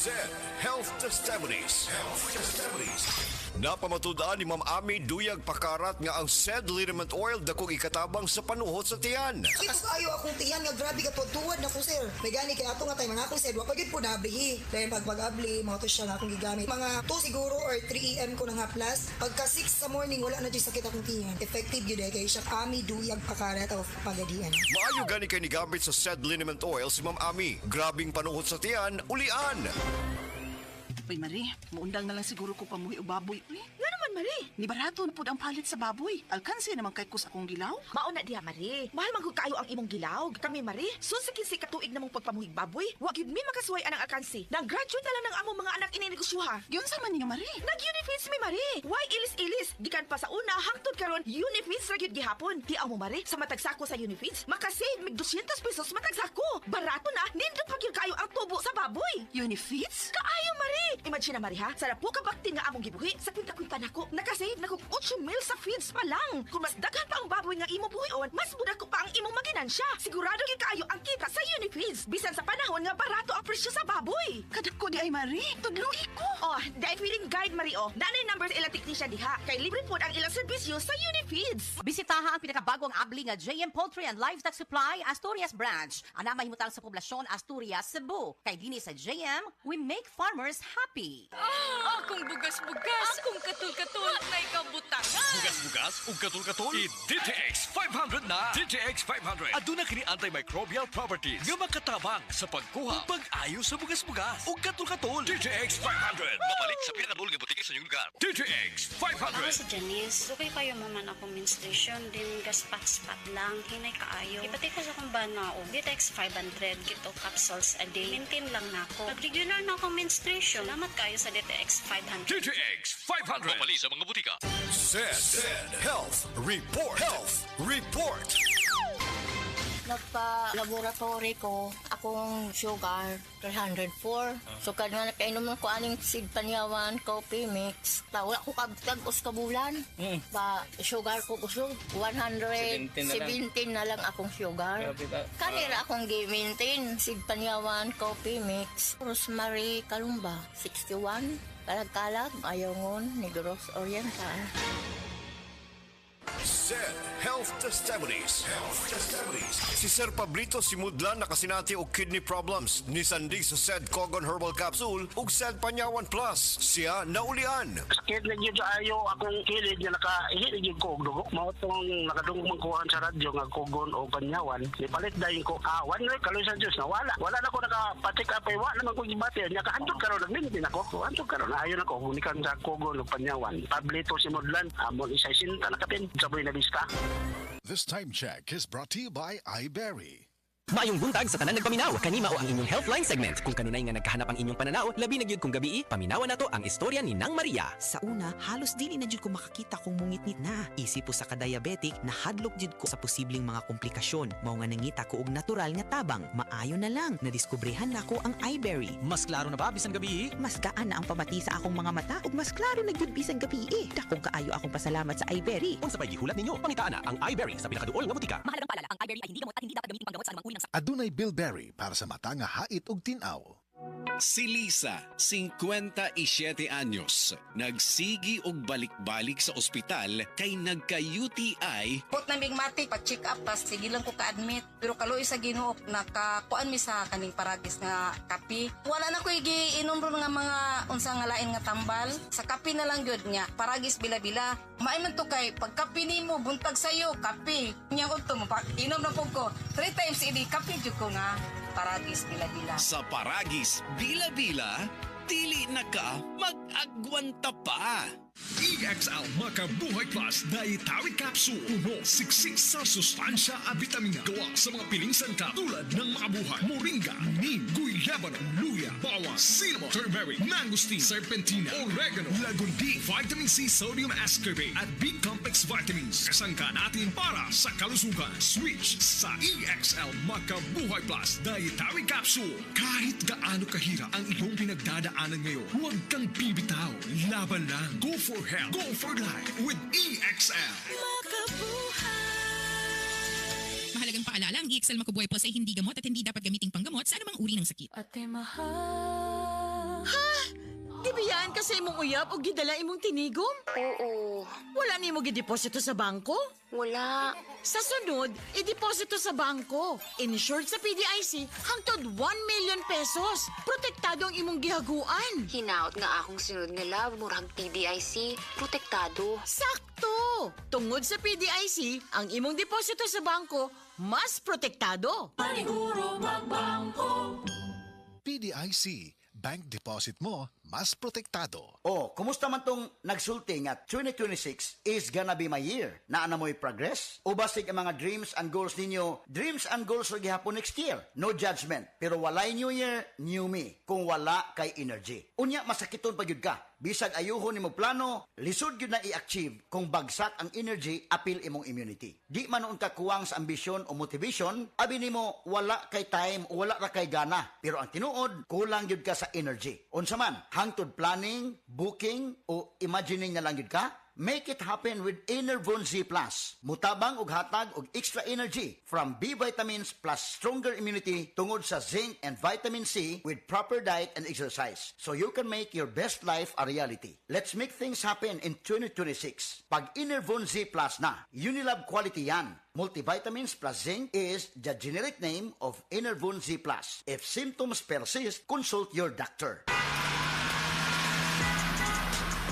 Said Health Testimonies. Health Testimonies. Napamatud-an ni Ma'am Ami Duyag Pakarat nga ang said liniment oil dakong ikatabang sa panuhot sa tiyan. Ito kayo akong tiyan nga grabe ka tuwad na ko sir. May gani kay ato nga tayo mga akong said wa pagid po nablihi. Dahil pag-abli mga to siya nga akong gigamit. Mga 2 siguro or 3 AM ko na nga plus. Pagka 6 sa morning wala na di sakit akong tiyan. Effective yun kay siya Ami Duyag Pakarat of Pagadian. Maayo gani kay ni gamit sa said liniment oil si Ma'am Ami. Grabing panuhot sa tiyan, ulian. Uy, Marie, muundang na lang siguro ko pamuhi o baboy. Uy, Nga naman, Marie. ni barato na po ang palit sa baboy. Alkansi naman kay kus akong gilaw. Mauna diha, Marie. Mahal man kayo ang imong gilaw. Kami, Marie, susikin katuig na mong pagpamuhig baboy. Wag yun mi makasuway anang alkansi. Nag-graduate na lang ng among mga anak ininegosyoha. Yun sa man nga, Marie. Nag-Unifeeds mi, Marie. Why ilis-ilis? Gikan pa sa una, hangtod karon Unifeeds ra gyud gihapon. Di mo, Marie, sa matagsako sa Unifeeds, makasave mig 200 pesos matagsako. Barato na, nindot pa gyud kayo ang tubo sa baboy. Unifeeds? Kaayo, Marie! Imagine na, Marie, ha? Sarap po kabaktin nga among gibuhi. Sa kwinta-kwinta nako, nakasave na kong 8 mil sa feeds pa lang. Kung mas daghan pa ang baboy nga imo buhion, mas muda ko pa ang imong maginansya. Sigurado gyud kaayo ang kita sa Unifeeds. Bisan sa panahon nga barato ang presyo sa baboy. Kadak ko di ay, Marie. Tudluhi ko. Oh, dahil feeling guide, Marie, oh. Nanay number ilang technician diha. Kay libre po ang ilang serbisyo sa Unifeeds. Bisitaha ang pinakabagong abli nga JM Poultry and Livestock Supply Asturias Branch. Ana mahimutang sa poblasyon Asturias, Cebu. Kay dinhi sa JM, we make farmers happy. Akong bugas-bugas, akong katul-katul, may kabutangan. Bugas-bugas ug katul-katul i-DTX 500 na. DTX 500 aduna kini antimicrobial properties nga makatabang sa pagkuha ug pag-ayo sa bugas-bugas ug katul-katul. DTX 500 mapalit sa pinakadul nga butike sa inyong lugar. DTX Ako 500. si Janice. Sukay kayo maman ako menstruation. Din gaspat-spat lang. Hinay kaayo. Ipati ko sa kong banao. Ditex 500. Gito capsules a day. Maintain lang na ako. Pag regular na akong menstruation, salamat kayo sa Ditex 500. DTX 500 mapalit sa mga butika. Said Health Report. Health Report. Nagpa-laboratory ko, akong sugar, 304. So, kadang nakainom ko aning seed panyawan, coffee mix. Wala ko kabtagos ka bulan. Pa, sugar ko kusog, 117 na lang akong sugar. Kanira akong gi-maintain, seed panyawan, coffee mix. Rosemary Kalumba, 61. Kalag-kalag, Ayongon, Negros Oriental. Said Health Testimonies. Health Testimonies. Si Sir Pablito Simudlan nakasinati og kidney problems ni sandig sa said Cogon Herbal Capsule ug said Panyawan Plus. Siya naulian. Sakit na yun ayo akong kilid nga nakahilig yung kog dugo. Mao tong nakadungog kuhaan sa radyo nga Cogon o Panyawan. Ipalit dayon ko one way kaloy sa Dios na wala. Wala na ko nakapatik up ay wala naman ko gibati. Nya kahandog karon nagmintin ako. Handog karon ayo na ko unikan sa Cogon o Panyawan. Pablito Simudlan amon isa sinta nakapin sa buhay na vista. This time check is brought to you by iBerry. Maayong buntag sa tanan nagpaminaw, kanima o ang inyong Healthline segment. Kung kanunay nga nagkahanap ang inyong pananaw, labi na gyud kung gabi, paminawan nato ang istorya ni Nang Maria. Sa una, halos dili na jud ko makakita kung mungit-ngit na. Isip po sa ka-diabetic, nahadlok jud ko sa posibleng mga komplikasyon. Mao nga nangita ko og natural nga tabang. Maayo na lang, nadiskubrihan na ko ang iBerry. Mas klaro na ba bisan gabi? Mas gaan na ang pamati sa akong mga mata ug mas klaro na jud bisan gabi. Dakong kaayo akong pasalamat sa iBerry. Unsa pay gihulat ninyo? Pangitaan na ang iBerry sa pinakaduol nga butika. Mahalagang paalala, ang iBerry ay hindi gamot at hindi dapat gamitin panggamot sa anumang uri ng Adunay bilberry para sa mata nga hait ug tinaw. Si Lisa, 57 anyos, nagsigi og balik-balik sa ospital kay nagka-UTI. Put na bigmatik, pa-check up, tas sige lang ko ka-admit. Pero kaloy sa Ginoo, nakakuan mi sa kaning paragis nga kapi. Wala na ko igiinom ron nga mga unsa nga lain nga tambal. Sa kapi na lang gyud nya, paragis bila-bila. Maiman to kay pagkapi nimo buntag sayo, kapi. Nya ko to, inom na po ko. 3 times ini kapi jud ko nga. Paragis bila-bila. Sa paragis bila-bila, dili na ka mag-agwanta pa. EXL Makabuhay Plus Dietary Capsule. Puno, siksik sa sustansya at vitamina. Gawa sa mga piling sangkap tulad ng makabuhay, moringa, neem, guyabano, luya, bawang, cinnamon, turmeric, mangosteen, serpentina, oregano, lagundi, vitamin C, sodium ascorbate at B-complex vitamins. Kasangka natin para sa kalusugan. Switch sa EXL Makabuhay Plus Dietary Capsule. Kahit gaano kahirap ang iyong pinagdadaanan ngayon, huwag kang bibitaw. Laban lang. Go for health. Go for life with EXL. Mahalagang paalala, ang EXL Makabuhay Plus ay hindi gamot at hindi dapat gamiting panggamot sa anumang uri ng sakit. Ate mahal. Ha? Di biyaan ka sa imong uyab o gidala imong tinigom? Oo. Wala ni mo gideposito sa bangko? Wala. Sa sunod, ideposito sa bangko. Insured sa PDIC hangtod 1 million pesos. Protektado ang imong gihaguan. Hinaot nga akong sunod nga love, murag PDIC, protektado. Sakto! Tungod sa PDIC, ang imong deposito sa bangko, mas protektado. Paniguro magbangko. PDIC. Bank deposit mo, mas protektado. Oh, kumusta man tong nagsulti nga 2026 is gonna be my year? Naana mo'y progress? O basig ang mga dreams and goals ninyo, dreams and goals ro gihapon next year? No judgment. Pero walay new year, new me. Kung wala kay energy. Unya, masakiton pa yun ka. Bisag ayuhon nimo plano, lisod yun na i-achieve kung bagsak ang energy, apil imong immunity. Di man noon ka kuwang sa ambisyon o motivation, abi nimo wala kay time o wala ra kay gana. Pero ang tinuod, kulang yun ka sa energy. Unsa man, hangtod planning, booking o imagining na lang yun ka? Make it happen with Enervon Z+. Mutabang og hatag og extra energy from B vitamins plus stronger immunity tungod sa zinc and vitamin C with proper diet and exercise. So you can make your best life a reality. Let's make things happen in 2026. Pag Enervon Z+ na, Unilab quality yan. Multivitamins plus zinc is the generic name of Enervon Z+. If symptoms persist, consult your doctor.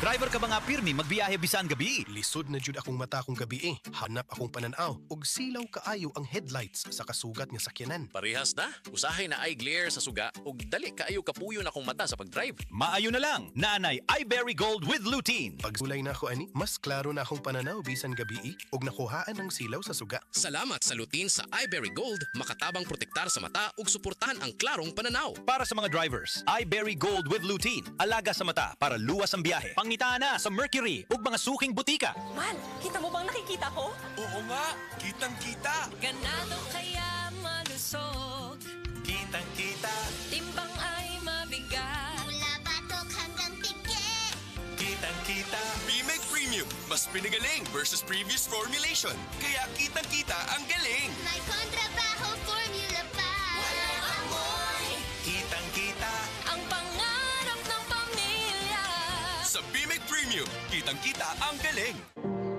Driver ka ba nga pirmi magbiyahe bisan gabi? Lisod na jud akong mata kung gabi eh. Hanap akong pananaw og silaw kaayo ang headlights sa kasugat nga sakyanan. Parehas na. Usahay na eye glare sa suga ug dali kaayo kapuyo na akong mata sa pagdrive. Maayo na lang. Nanay iBerry Gold with lutein. Pagsulay na ako ani, mas klaro na akong pananaw bisan gabi eh og nakuhaan ang silaw sa suga. Salamat sa lutein sa iBerry Gold, makatabang protektar sa mata ug suportahan ang klarong pananaw. Para sa mga drivers, iBerry Gold with lutein. Alaga sa mata para luwas ang biyahe. Pangita na sa Mercury ug mga suking butika. Man, kita mo bang nakikita ko? Oo nga, kitang-kita. Ganado kaya malusog. Kitang-kita. Timbang ay mabigat. Mula batok hanggang pigit. Kitang-kita. B-Make Premium, mas pinagaling versus previous formulation. Kaya kitang-kita ang galing. May kontrabaho formula pa. Walang amoy. Kitang-kita. Ang pangarap ng pamilya. Sa B-Make Premium, kitang-kita ang galing.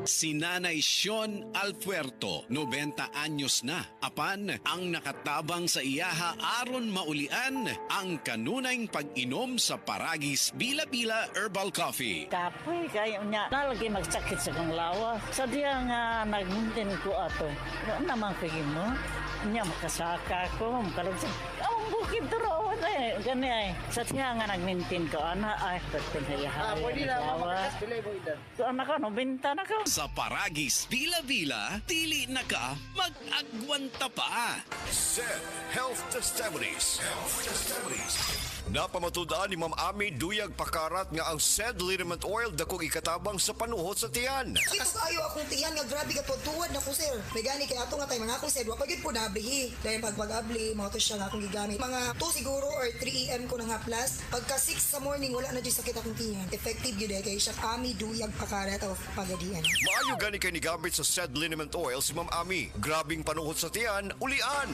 Si Nanay Sean Alpuerto, 90 anyos na. Apan, ang nakatabang sa iyaha aron maulian ang kanunayng pag-inom sa Paragis Bila-Bila Herbal Coffee. Kapoy kayo niya. Nalagi magsakit sa kong lawa. Sa diya nga nagmuntin ko ato. Noon naman ko mo. Niya makasaka ko. Makalagsan. Ang bukid turo eh. Gani ay. Sa diya nga nagmintin ko. Ana ay. Pagpun sa iyaha. Pwede na. Makakas pilay mo idan. So anak ko, binta na ko. Sa Paragis Bila-Bila, dili na ka mag-agwanta pa. SED Health Testimonies. Health Testimonies. Napamatudaan ni Ma'am Ami Duyag Pakarat nga ang SED liniment oil dakong ikatabang sa panuhot sa tiyan. Kitas ayo akong tiyan nga grabe ka tuwad na ko sir. May gani kay ato nga tay mga akong SED wa pagid po nablihi. Dahil pag-abli mo to siya nga akong gigamit. Mga 2 siguro or 3 AM ko na nga plus. Pagka 6 sa morning wala na jud sakit akong tiyan. Effective gyud kay siya Ami Duyag Pakarat of Pagadian. Maayo gani kay ni gamit sa SED liniment oil si Ma'am Ami. Grabing panuhot sa tiyan, ulian.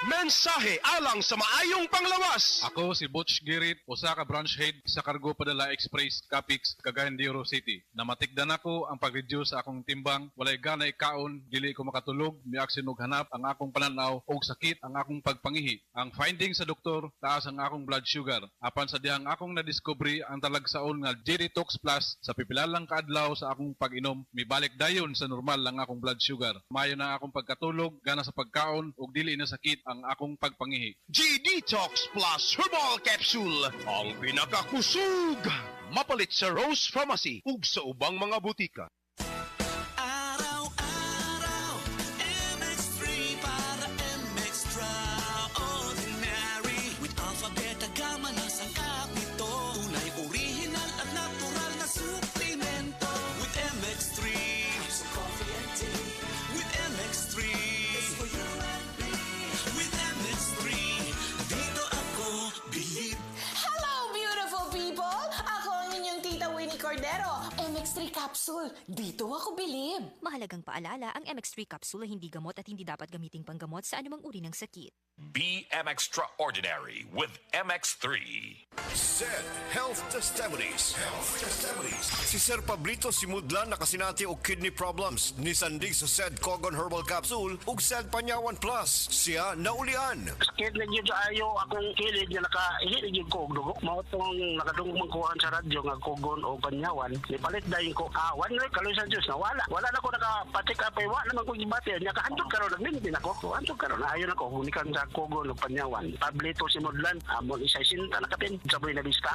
Mensahe alang sa maayong panglawas. Ako si Butch Girit, usa ka branch head sa Cargo Padala Express, Capix, Cagayan de Oro City. Namatikdan ako ang pag-reduce sa akong timbang, walay gana ikaon, dili ko makatulog, miaksin og hanap ang akong pananaw og sakit ang akong pagpangihi. Ang finding sa doktor, taas ang akong blood sugar. Apan sa dihang akong nadiscovery ang talagsaon nga G-Detox Plus sa pipilalang kaadlaw sa akong pag-inom, mibalik dayon sa normal lang akong blood sugar. Mayo na akong pagkatulog, gana sa pagkaon og dili na sakit ang akong pagpangihi. G-Detox Plus Herbal Capsule, ang pinakakusog, mapalit sa Rose Pharmacy ug sa ubang mga butika. Araw-araw, MX3 para MX-Traordinary. With Alpha Beta Gamma na sangkap nito. Tunay original at natural na suplemento. With MX3, so coffee and tea. With MX3, it's for you and me. With MX3, dito ako believe. Hello, beautiful people! Ako ang inyong tita Winnie Cordero. MX3 capsule. Dito ako bilib. Mahalagang paalala, ang MX3 capsule ay hindi gamot at hindi dapat gamiting panggamot sa anumang uri ng sakit. Be extraordinary with MX3. Said Health Testimonies. Si Sir Pablito Simudlan nakasinati og kidney problems. Nisandig sa Said Cogon Herbal Capsule ug Said Panyawan Plus. Siya naulian. Sakit na yun sa ayo akong kilid nga nakahilig yung ko og dugo. Mao tong nakadungog kuhan sa radyo nga Cogon o Panyawan. Ipalit dayon ko awan na kaloy sa Diyos na wala. Wala na ko nakapatik apay wa naman ko gibati. Nya kahandog karon nagmintin ako. Handog karon ayon ako gunikan sa Cogon o Panyawan. Pablito Simudlan amon isay sinta na kapin sa Buena Vista.